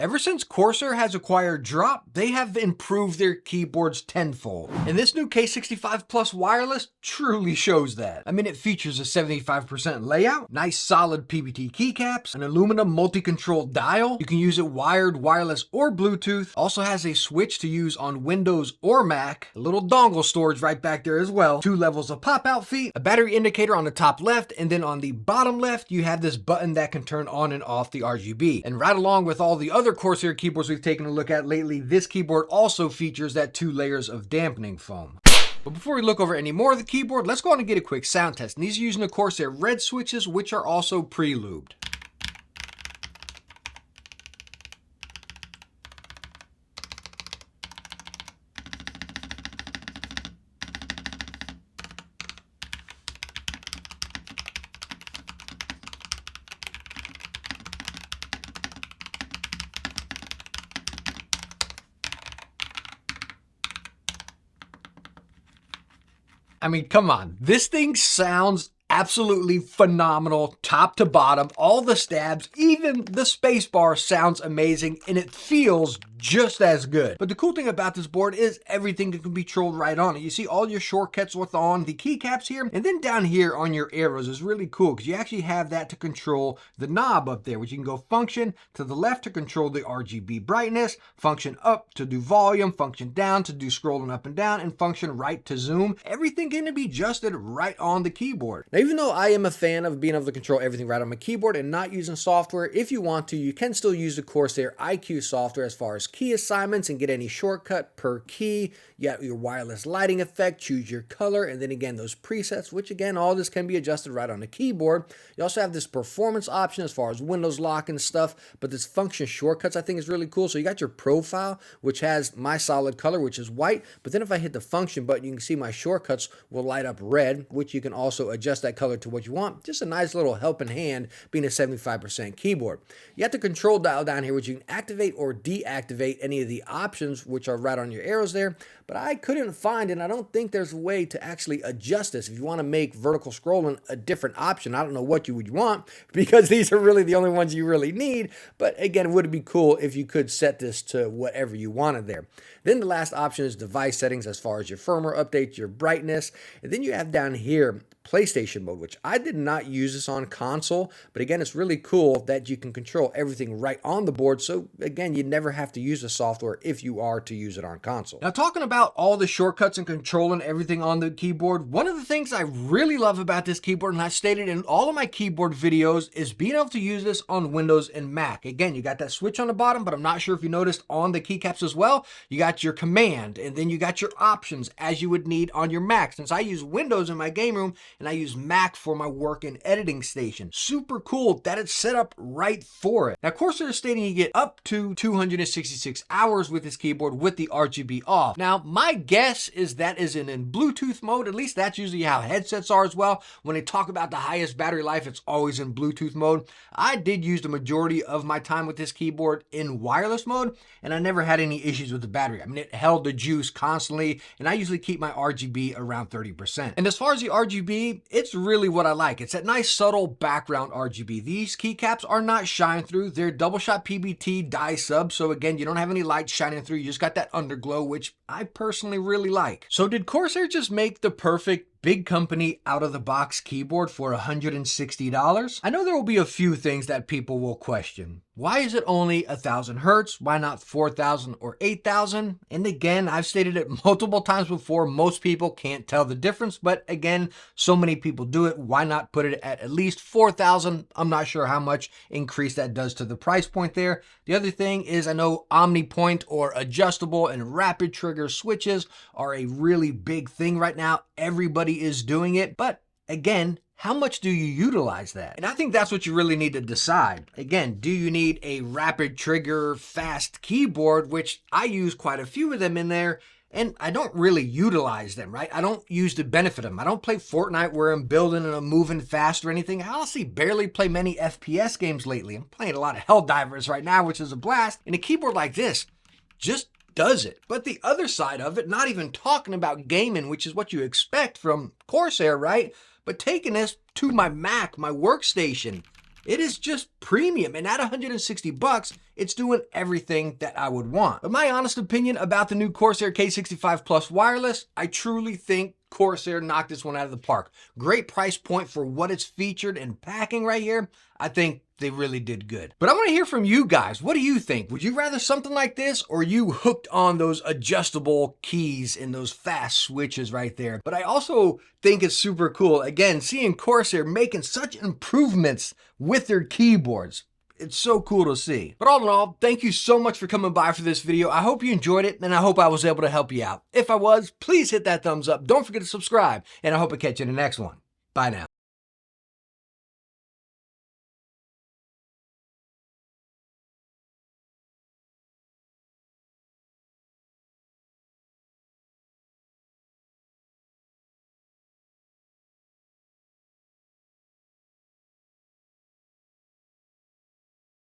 Ever since Corsair has acquired Drop, they have improved their keyboards tenfold. And this new K65 Plus wireless truly shows that. I mean, it features a 75% layout, nice solid PBT keycaps, an aluminum multi-control dial. You can use it wired, wireless, or Bluetooth. Also has a switch to use on Windows or Mac, a little dongle storage right back there as well, 2 levels of pop-out feet, a battery indicator on the top left, and then on the bottom left, you have this button that can turn on and off the RGB. And right along with all the other Corsair keyboards we've taken a look at lately, this keyboard also features that 2 layers of dampening foam. But before we look over any more of the keyboard, let's go on and get a quick sound test. And these are using the Corsair red switches, which are also pre-lubed. I mean, come on. This thing sounds absolutely phenomenal, top to bottom. All the stabs, even the spacebar sounds amazing, and it feels just as good. But the cool thing about this board is everything can be controlled right on it. You see all your shortcuts with on the keycaps here, and then down here on your arrows is really cool because you actually have that to control the knob up there, which you can go function to the left to control the RGB brightness, function up to do volume, function down to do scrolling up and down, and function right to zoom. Everything can be adjusted right on the keyboard. Now, even though I am a fan of being able to control everything right on my keyboard and not using software, if you want to, you can still use the Corsair iCUE software as far as key assignments and get any shortcut per key. You got your wireless lighting effect, choose your color, and then again, those presets, which again, all this can be adjusted right on the keyboard. You also have this performance option as far as Windows lock and stuff, but this function shortcuts I think is really cool. So you got your profile, which has my solid color, which is white, but then if I hit the function button, you can see my shortcuts will light up red, which you can also adjust that color to what you want. Just a nice little helping hand being a 75% keyboard. You have the control dial down here, which you can activate or deactivate any of the options, which are right on your arrows there, but I couldn't find, and I don't think there's a way to actually adjust this. If you want to make vertical scrolling a different option, I don't know what you would want, because these are really the only ones you really need, but again, it would be cool if you could set this to whatever you wanted there. Then the last option is device settings as far as your firmware updates, your brightness, and then you have down here PlayStation mode, which I did not use this on console, but again, it's really cool that you can control everything right on the board. So again, you never have to use the software if you are to use it on console. Now, talking about all the shortcuts and controlling everything on the keyboard, one of the things I really love about this keyboard, and I've stated in all of my keyboard videos, is being able to use this on Windows and Mac. Again, you got that switch on the bottom, but I'm not sure if you noticed on the keycaps as well, you got your command, and then you got your options as you would need on your Mac. Since I use Windows in my game room, and I use Mac for my work and editing station. Super cool that it's set up right for it. Now, Corsair is stating you get up to 266 hours with this keyboard with the RGB off. Now, my guess is that is in Bluetooth mode. At least that's usually how headsets are as well. When they talk about the highest battery life, it's always in Bluetooth mode. I did use the majority of my time with this keyboard in wireless mode, and I never had any issues with the battery. I mean, it held the juice constantly, and I usually keep my RGB around 30%. And as far as the RGB, it's really what I like. It's that nice subtle background RGB. These keycaps are not shine through. They're double shot PBT dye sub. So again, you don't have any light shining through. You just got that underglow, which I personally really like. So did Corsair just make the perfect big company out of the box keyboard for $160? I know there will be a few things that people will question. Why is it only 1,000 hertz? Why not 4,000 or 8,000? And again, I've stated it multiple times before, most people can't tell the difference, but again, so many people do it. Why not put it at least 4,000? I'm not sure how much increase that does to the price point there. The other thing is I know omnipoint or adjustable and rapid trigger switches are a really big thing right now. Everybody is doing it, but again, how much do you utilize that? And I think that's what you really need to decide. Again, do you need a rapid trigger fast keyboard, which I use quite a few of them in there, and I don't really utilize them, right? I don't use the benefit of them. I don't play Fortnite where I'm building and I'm moving fast or anything. I honestly barely play many FPS games lately. I'm playing a lot of Helldivers right now, which is a blast. And a keyboard like this just does it. But the other side of it, not even talking about gaming, which is what you expect from Corsair, right? But taking this to my Mac, my workstation, It is just premium, and at 160 bucks, it's doing everything that I would want. But my honest opinion about the new Corsair K65 Plus wireless, I truly think Corsair knocked this one out of the park. Great price point for what it's featured and packing right here. I think they really did good. But I want to hear from you guys. What do you think? Would you rather something like this, or are you hooked on those adjustable keys and those fast switches right there? But I also think it's super cool, again, seeing Corsair making such improvements with their keyboards. It's so cool to see. But all in all, thank you so much for coming by for this video. I hope you enjoyed it, and I hope I was able to help you out. If I was, please hit that thumbs up. Don't forget to subscribe, and I hope I catch you in the next one. Bye now.